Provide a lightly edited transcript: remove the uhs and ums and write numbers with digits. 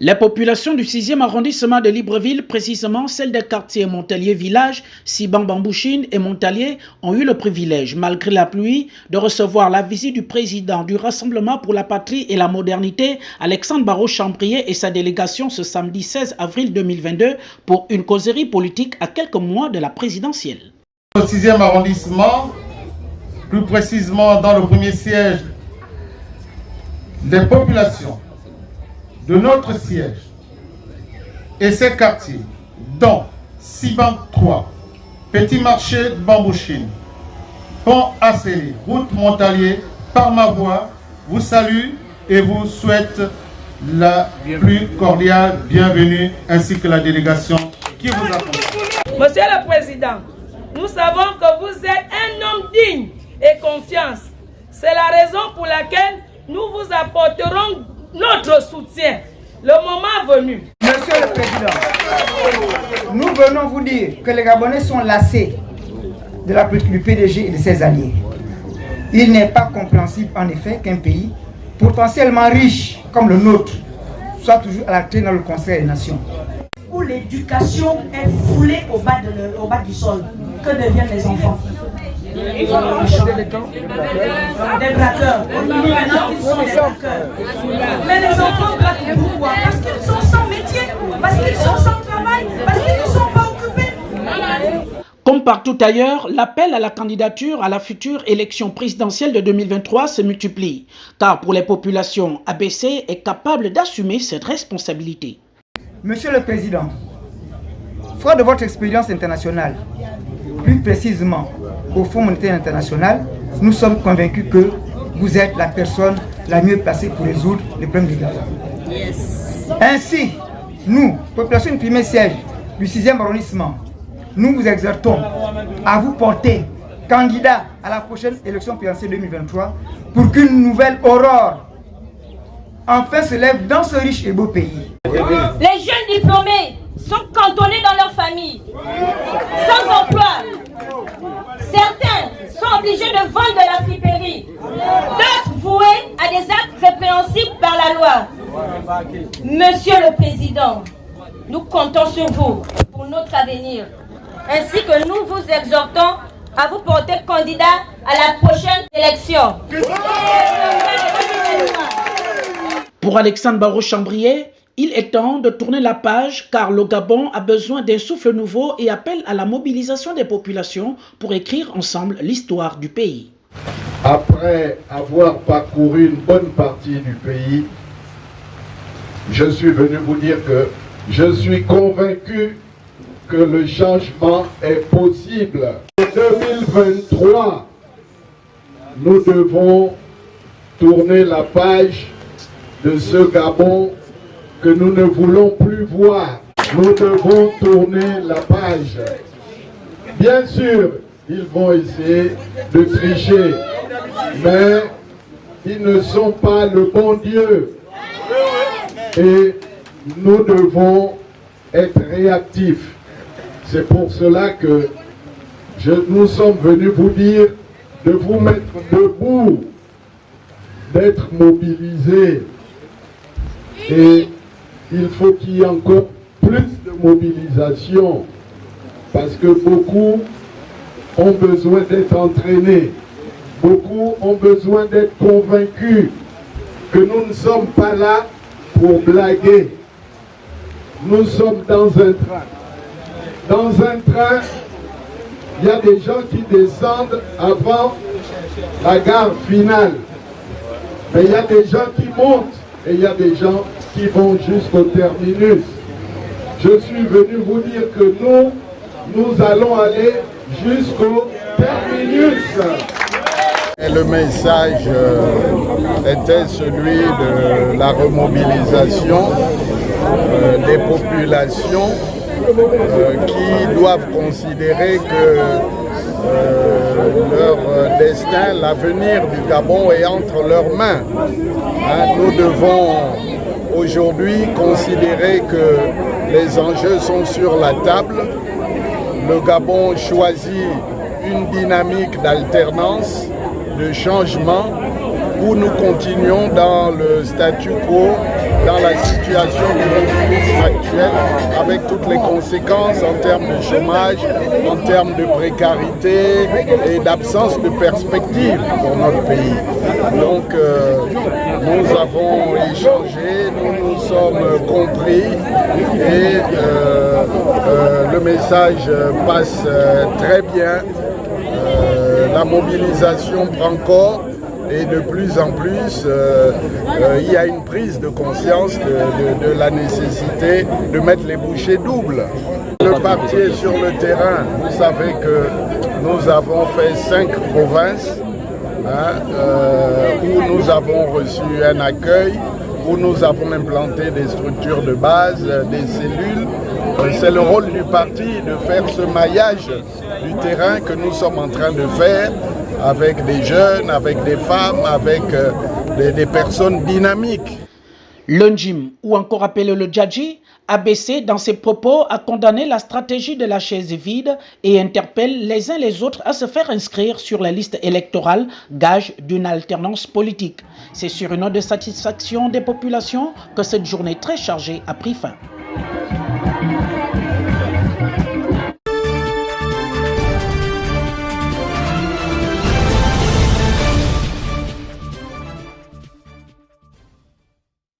Les populations du 6e arrondissement de Libreville, précisément celles des quartiers Montalier Village, Siban-Bambouchine et Montalier, ont eu le privilège, malgré la pluie, de recevoir la visite du président du Rassemblement pour la Patrie et la Modernité, Alexandre Barraud-Chambrier, et sa délégation ce samedi 16 avril 2022 pour une causerie politique à quelques mois de la présidentielle. Au 6e arrondissement, plus précisément dans le premier siège, les populations de notre siège et ses quartiers, dont Siban 3, Petit Marché de Bambouchine, Pont Acélé, Route Montalier, par ma voix, vous salue et vous souhaite la plus cordiale bienvenue ainsi que la délégation qui vous accompagne. Monsieur le Président, nous savons que vous êtes un homme digne et confiance. C'est la raison pour laquelle nous vous apporterons notre soutien, le moment venu. Monsieur le Président, nous venons vous dire que les Gabonais sont lassés de la politique du PDG et de ses alliés. Il n'est pas compréhensible en effet qu'un pays potentiellement riche comme le nôtre soit toujours à la tête dans le Conseil des Nations. Où l'éducation est foulée au bas du sol, que deviennent les enfants? Des braqueurs. Maintenant, ils sont des braqueurs. Mais les enfants braquent pourquoi? Parce qu'ils sont sans métier, parce qu'ils sont sans travail, parce qu'ils ne sont pas occupés. Comme partout ailleurs, l'appel à la candidature à la future élection présidentielle de 2023 se multiplie, car pour les populations, ABC est capable d'assumer cette responsabilité. Monsieur le Président, fort de votre expérience internationale, plus précisément au Fonds monétaire international, nous sommes convaincus que vous êtes la personne la mieux placée pour résoudre les problèmes du Gabon. Ainsi, nous, population du premier siège du 6e arrondissement, nous vous exhortons à vous porter candidat à la prochaine élection présidentielle 2023 pour qu'une nouvelle aurore enfin se lève dans ce riche et beau pays. Les jeunes diplômés sont cantonnés dans leur famille, sans emploi. Certains sont obligés de vendre de la friperie, d'autres voués à des actes répréhensibles par la loi. Monsieur le Président, nous comptons sur vous pour notre avenir, ainsi que nous vous exhortons à vous porter candidat à la prochaine élection. Pour Alexandre Barraud-Chambrier, il est temps de tourner la page car le Gabon a besoin d'un souffle nouveau et appelle à la mobilisation des populations pour écrire ensemble l'histoire du pays. Après avoir parcouru une bonne partie du pays, je suis venu vous dire que je suis convaincu que le changement est possible. En 2023, nous devons tourner la page de ce Gabon que nous ne voulons plus voir. Nous devons tourner la page. Bien sûr, ils vont essayer de tricher, mais ils ne sont pas le bon Dieu. Et nous devons être réactifs. C'est pour cela que nous sommes venus vous dire de vous mettre debout, d'être mobilisés. Et il faut qu'il y ait encore plus de mobilisation parce que beaucoup ont besoin d'être entraînés, beaucoup ont besoin d'être convaincus que nous ne sommes pas là pour blaguer. Nous sommes dans un train. Dans un train, il y a des gens qui descendent avant la gare finale. Mais il y a des gens qui montent et il y a des gens qui vont jusqu'au terminus. Je suis venu vous dire que nous allons aller jusqu'au terminus. Et le message était celui de la remobilisation des populations qui doivent considérer que leur destin, l'avenir du Gabon est entre leurs mains. Nous devons aujourd'hui considérer que les enjeux sont sur la table. Le Gabon choisit une dynamique d'alternance, de changement, où nous continuons dans le statu quo dans la situation actuelle, avec toutes les conséquences en termes de chômage, en termes de précarité et d'absence de perspective pour notre pays. Donc nous avons échangé, nous nous sommes compris et le message passe très bien. La mobilisation prend corps et de plus en plus il y a une prise de conscience de la nécessité de mettre les bouchées doubles. Le parti est sur le terrain. Vous savez que nous avons fait 5 provinces où nous avons reçu un accueil, où nous avons implanté des structures de base, des cellules. C'est le rôle du parti de faire ce maillage du terrain que nous sommes en train de faire avec des jeunes, avec des femmes, avec des personnes dynamiques. L'Onjim, ou encore appelé le Djadji, ABC dans ses propos a condamné la stratégie de la chaise vide et interpelle les uns les autres à se faire inscrire sur la liste électorale, gage d'une alternance politique. C'est sur une note de satisfaction des populations que cette journée très chargée a pris fin.